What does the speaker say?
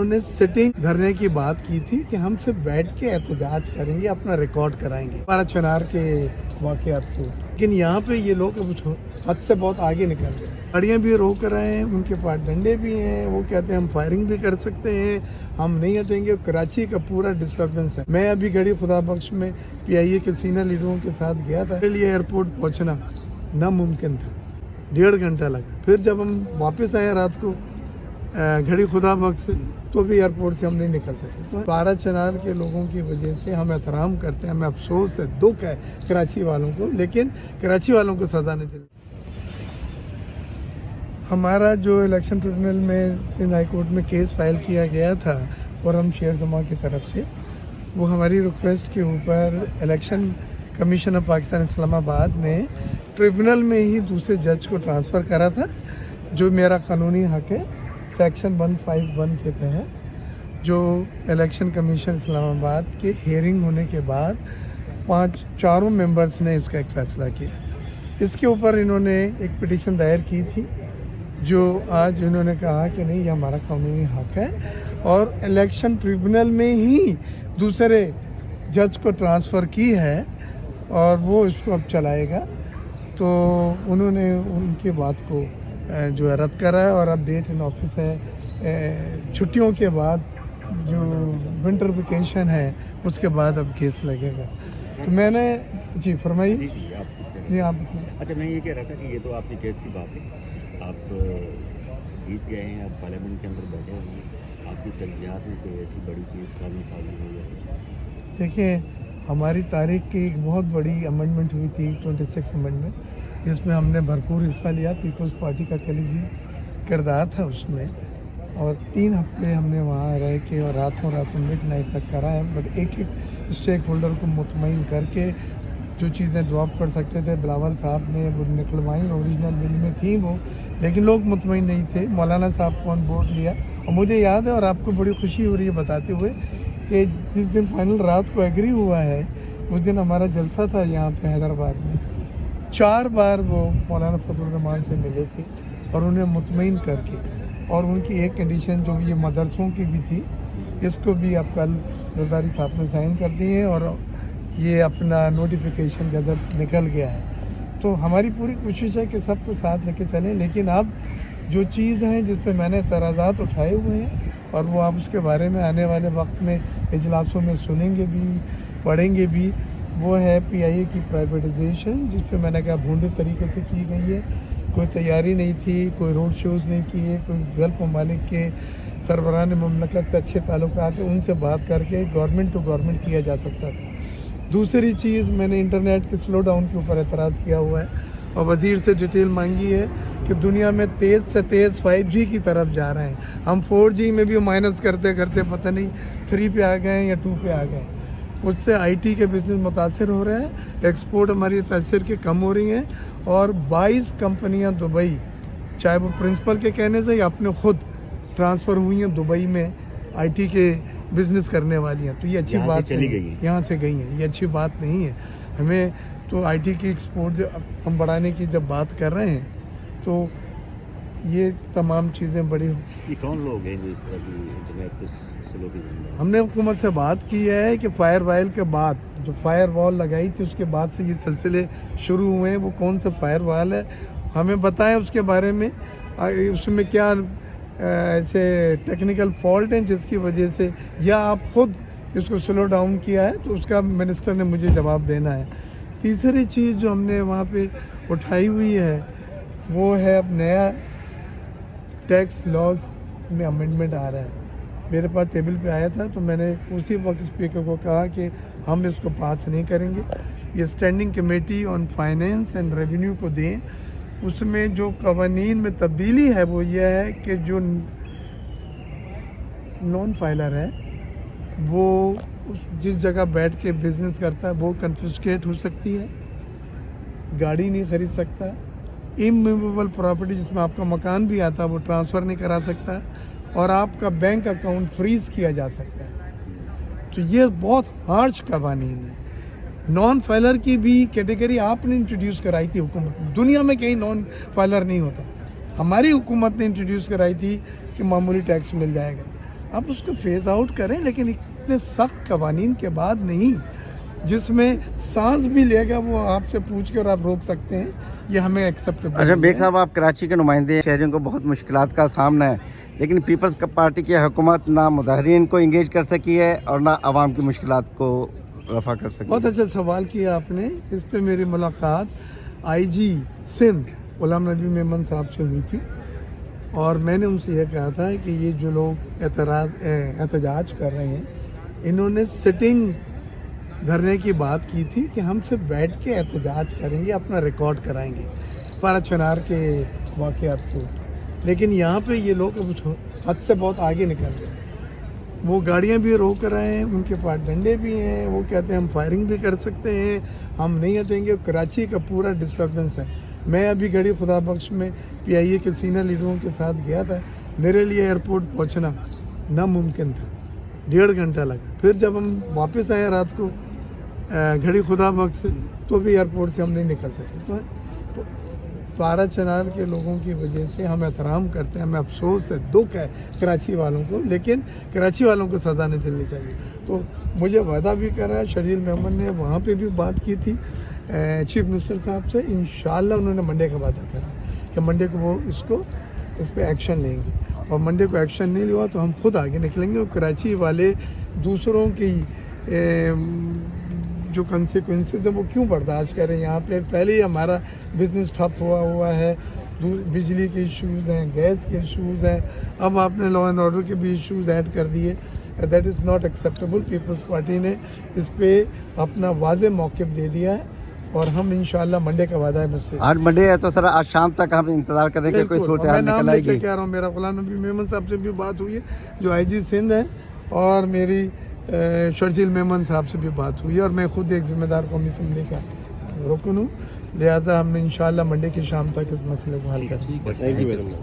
انہوں نے سٹنگ دھرنے کی بات کی تھی کہ ہم سے بیٹھ کے احتجاج کریں گے, اپنا ریکارڈ کرائیں گے ہمارا چنار کے واقعات کو. لیکن یہاں پہ یہ لوگ حد سے بہت آگے نکل گئے, گاڑیاں بھی روک رہے ہیں, ان کے پاس ڈنڈے بھی ہیں, وہ کہتے ہیں ہم فائرنگ بھی کر سکتے ہیں, ہم نہیں ہٹیں گے. کراچی کا پورا ڈسٹربنس ہے. میں ابھی گھڑی خدا بخش میں PIA کے سینئر لیڈروں کے ساتھ گیا تھا. میرے لیے ایئرپورٹ پہنچنا ناممکن تھا, 1.5 گھنٹہ لگا. پھر جب ہم واپس آئے رات کو گھڑی خدا بخش سے, تو بھی ایئرپورٹ سے ہم نہیں نکل سکے. تو 12 چنار کے لوگوں کی وجہ سے ہم احترام کرتے ہیں, ہمیں افسوس ہے, دکھ ہے کراچی والوں کو, لیکن کراچی والوں کو سزا نہیں دینی. ہمارا جو الیکشن ٹریبونل میں سندھ ہائی کورٹ میں کیس فائل کیا گیا تھا خرم شیر زماں کی طرف سے, وہ ہماری ریکویسٹ کے اوپر الیکشن کمیشن آف پاکستان اسلام آباد نے ٹریبونل میں ہی دوسرے جج کو ٹرانسفر کرا تھا, جو میرا قانونی حق ہے سیکشن 151 کے تحت. جو الیکشن کمیشن اسلام آباد کے ہیئرنگ ہونے کے بعد 4 ممبرس نے اس کا ایک فیصلہ کیا. اس کے اوپر انہوں نے ایک پٹیشن دائر کی تھی, جو آج انہوں نے کہا کہ نہیں, یہ ہمارا قانونی حق ہے, اور الیکشن ٹریبونل میں ہی دوسرے جج کو ٹرانسفر کی ہے اور وہ اس کو اب چلائے گا. تو انہوں نے ان کی بات کو جو ہے رد کرا ہے, اور اب ڈیٹ ان آفس ہے. چھٹیوں کے بعد جو ونٹر ویکیشن ہے اس کے بعد اب کیس لگے گا. تو میں نے جی فرمائی. جی آپ بتائیں. اچھا, میں یہ کہہ رہا تھا کہ یہ تو آپ کی کیس کی بات ہے, آپ جیت گئے ہیں, آپ پارلیمنٹ کے اندر بیٹھے ہوئے ہیں, آپ کی ترجیحات میں کوئی ایسی بڑی چیز قانون سازی ہوئی ہے؟ دیکھیں, ہماری تاریخ کی ایک بہت بڑی امنڈمنٹ ہوئی تھی 26 امنڈمنٹ, جس میں ہم نے بھرپور حصہ لیا. پیپلز پارٹی کا کلیدی کردار تھا اس میں, اور 3 ہفتے ہم نے وہاں رہ کے اور راتوں مڈ نائٹ تک کرا ہے. بٹ ایک اسٹیک ہولڈر کو مطمئن کر کے جو چیزیں ڈراپ کر سکتے تھے بلاول صاحب نے وہ نکلوائیں. اوریجنل بل میں تھیں وہ, لیکن لوگ مطمئن نہیں تھے. مولانا صاحب کو آن بورڈ لیا, اور مجھے یاد ہے, اور آپ کو بڑی خوشی ہو رہی ہے بتاتے ہوئے, کہ جس دن فائنل رات کو ایگری ہوا ہے اس دن ہمارا جلسہ تھا یہاں پہ حیدرآباد میں. 4 بار وہ مولانا فضل الرحمان سے ملے تھے اور انہیں مطمئن کر کے, اور ان کی ایک کنڈیشن جو یہ مدرسوں کی بھی تھی, اس کو بھی اب کل زرداری صاحب نے سائن کر دی ہے, اور یہ اپنا نوٹیفیکیشن گزٹ نکل گیا ہے. تو ہماری پوری کوشش ہے کہ سب کو ساتھ لے کے چلیں. لیکن اب جو چیز ہیں جس پہ میں نے اعتراضات اٹھائے ہوئے ہیں, اور وہ آپ اس کے بارے میں آنے والے وقت میں اجلاسوں میں سنیں گے بھی, پڑھیں گے بھی, وہ ہے PIA کی پرائیویٹائزیشن, جس پہ میں نے کہا بھونڈے طریقے سے کی گئی ہے. کوئی تیاری نہیں تھی, کوئی روڈ شوز نہیں کیے, کوئی گلف ممالک کے سربراہان مملکت سے اچھے تعلقات ہیں, ان سے بات کر کے گورنمنٹ ٹو گورنمنٹ کیا جا سکتا تھا. دوسری چیز, میں نے انٹرنیٹ کے سلو ڈاؤن کے اوپر اعتراض کیا ہوا ہے, اور وزیر سے ڈیٹیل مانگی ہے کہ دنیا میں تیز سے تیز 5G کی طرف جا رہے ہیں. ہم 4G میں بھی مائنس کرتے کرتے پتہ نہیں 3 پہ آ گئے ہیں یا 2 پہ آ گئے ہیں. اس سے IT کے بزنس متاثر ہو رہے ہیں, ایکسپورٹ ہماری تاثر کے کم ہو رہی ہیں, اور 22 کمپنیاں دبئی, چاہے وہ پرنسپل کے کہنے سے یا اپنے خود ٹرانسفر ہوئی ہیں دبئی میں IT کے بزنس کرنے والی ہیں. تو یہ اچھی بات نہیں, یہاں سے گئی ہیں, یہ اچھی بات نہیں ہے. ہمیں تو IT کی ایکسپورٹ ہم بڑھانے کی جب بات کر رہے ہیں, تو یہ تمام چیزیں بڑی. یہ کون لوگ ہیں جو اس طرح کی انٹرنیٹ پہ سلو کی ذمہ؟ ہم نے حکومت سے بات کی ہے کہ فائر وائل کے بعد جو فائر وال لگائی تھی اس کے بعد سے یہ سلسلے شروع ہوئے ہیں. وہ کون سے فائر وال ہے ہمیں بتائیں اس کے بارے میں, اس میں کیا ایسے ٹیکنیکل فالٹ ہیں جس کی وجہ سے, یا آپ خود اس کو سلو ڈاؤن کیا ہے, تو اس کا منسٹر نے مجھے جواب دینا ہے. تیسری چیز جو ہم نے وہاں پہ اٹھائی ہوئی ہے وہ ہے اب نیا ٹیکس لاز میں امینڈمنٹ آ رہا ہے. میرے پاس ٹیبل پہ آیا تھا, تو میں نے اسی وقت اسپیکر کو کہا کہ ہم اس کو پاس نہیں کریں گے, یہ standing committee on finance and revenue کو دیں. اس میں جو قوانین میں تبدیلی ہے وہ یہ ہے کہ جو نان فائلر ہے وہ جس جگہ بیٹھ کے بزنس کرتا ہے وہ کنفسکیٹ ہو سکتی ہے, گاڑی نہیں خرید سکتا. اموویبل پراپرٹی جس میں آپ کا مکان بھی آتا ہے وہ ٹرانسفر نہیں کرا سکتا, اور آپ کا بینک اکاؤنٹ فریز کیا جا سکتا ہے. تو یہ بہت ہارش قوانین ہے. نان فائلر کی بھی کیٹیگری آپ نے انٹروڈیوس کرائی تھی حکومت, دنیا میں کہیں نان فائلر نہیں ہوتا. ہماری حکومت نے انٹروڈیوس کرائی تھی کہ معمولی ٹیکس مل جائے گا. آپ اس کو فیز آؤٹ کریں, لیکن اتنے سخت قوانین کے بعد نہیں جس میں سانس بھی لے گا وہ آپ سے پوچھ کے اور آپ روک سکتے ہیں, یہ ہمیں ایکسیپٹیبل. اچھا بیگ صاحب, آپ کراچی کے نمائندے ہیں, شہریوں کو بہت مشکلات کا سامنا ہے, لیکن پیپلز پارٹی کی حکومت نہ مظاہرین کو انگیج کر سکی ہے اور نہ عوام کی مشکلات کو رفع کر سکی. بہت اچھا سوال کیا آپ نے. اس پہ میری ملاقات آئی جی سندھ غلام نبی میمن صاحب سے ہوئی تھی, اور میں نے ان سے یہ کہا تھا کہ یہ جو لوگ احتجاج کر رہے ہیں انہوں نے سٹنگ دھرنے کی بات کی تھی کہ ہم سے بیٹھ کے احتجاج کریں گے, اپنا ریکارڈ کرائیں گے پارا چنار کے واقعات کو, لیکن یہاں پہ یہ لوگ حد سے بہت آگے نکل گئے. وہ گاڑیاں بھی روک رہے ہیں, ان کے پاس ڈنڈے بھی ہیں, وہ کہتے ہیں ہم فائرنگ بھی کر سکتے ہیں, ہم نہیں ہٹیں گے. کراچی کا پورا ڈسٹربنس ہے. میں ابھی گڑھی خدا بخش میں پی آئی اے کے سینئر لیڈروں کے ساتھ گیا تھا, میرے لیے ایئرپورٹ پہنچنا ناممکن تھا, 1.5 گھنٹہ لگا. پھر جب ہم واپس آئے رات کو گھڑی خدا بخش سے, تو بھی ایئرپورٹ سے ہم نہیں نکل سکے. تو پارا چنار کے لوگوں کی وجہ سے ہم احترام کرتے ہیں, ہمیں افسوس ہے, دکھ ہے کراچی والوں کو, لیکن کراچی والوں کو سزا نہیں دلنی چاہیے. تو مجھے وعدہ بھی کرا ہے, شرجیل میمن نے وہاں پہ بھی بات کی تھی چیف منسٹر صاحب سے. انشاءاللہ انہوں نے منڈے کا وعدہ کرا کہ منڈے کو وہ اس پہ ایکشن لیں گے, اور منڈے کو ایکشن نہیں لیا تو ہم خود آگے نکلیں گے. اور کراچی والے دوسروں کی جو کنسیکوینسز ہیں وہ کیوں برداشت کریں. یہاں پہ پہلے ہی ہمارا بزنس ٹھپ ہوا ہے, بجلی کے ایشوز ہیں, گیس کے ایشوز ہیں, اب آپ نے لا اینڈ آرڈر کے بھی ایشوز ایڈ کر دیے. That is not acceptable. Peoples Party نے اس پہ اپنا واضح موقف دے دیا ہے, اور ہم انشاءاللہ منڈے کا وعدہ ہے مجھ سے. آج منڈے ہے تو سر آج شام تک ہم انتظار کریں کہ کوئی صورتحال نکل آئے گی. کہہ رہا ہوں, میرا غلام نبی میمن صاحب سے بھی بات ہوئی ہے جو آئی جی سندھ ہیں, اور میری شرجیل میمن صاحب سے بھی بات ہوئی ہے, اور میں خود ایک ذمہ دار قومی اسمبلی کا رکن ہوں, لہٰذا ہم نے انشاءاللہ منڈے کی شام تک اس مسئلے کو حل کر دیا.